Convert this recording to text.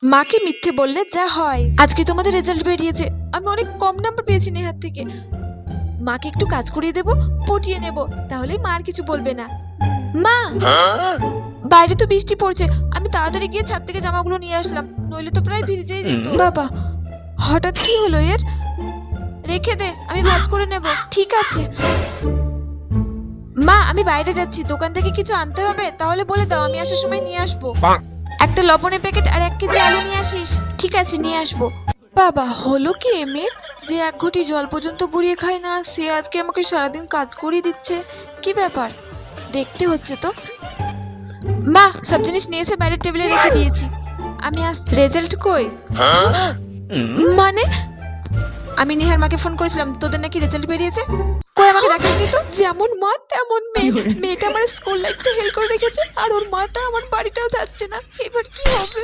মাকে মিথ্যে বললে যা হয়। আজকে তোমাদের রেজাল্ট বেরিয়েছে, আমি অনেক কম নাম্বার পেয়েছি নেহার থেকে। মাকে একটু কাজ করিয়ে দেবো, পটিয়ে নেব, তাহলেই মা আর কিছু বলবে না। মা, বাইরে তো বৃষ্টি পড়ছে, আমি তাড়াতাড়ি গিয়ে ছাদ থেকে জামাগুলো নিয়ে আসলাম, নইলে তো প্রায় ভিজেই যেত। বাবা, হঠাৎ কি হলো এর? রেখে দে, আমি ভাঁজ করে নেব। ঠিক আছে মা, আমি বাইরে যাচ্ছি, দোকান থেকে কিছু আনতে হবে, তাহলে বলে দাও, আমি আসার সময় নিয়ে আসবো। একটা লবণের প্যাকেট আর 1 কেজি আলু নিয়ে আসিস। ঠিক আছে, নিয়ে আসবো। বাবা, হলো কি মেয়ের, যে 1 ঘটি জল পর্যন্ত গড়িয়ে খায় না, সে আজকে আমাকে সারাদিন কাজ করিয়ে দিচ্ছে। কি ব্যাপার, দেখতে হচ্ছে তো। মা, সব জিনিস নিয়ে এসে বাইরের টেবিলে রেখে দিয়েছি, আমি আসছি। রেজাল্ট কই? মানে আমি নেহার মাকে ফোন করেছিলাম, তোদের নাকি রেজাল্ট বেরিয়েছে। কই, আমাকে দেখাসনি তো। যেমন মা তেমন মেয়ে, মেয়েটা আমার স্কুল লাইফটা হেল করে রেখেছে, আর ওর মাটা আমার বাড়িটাও যাচ্ছে না। এবার কি হবে?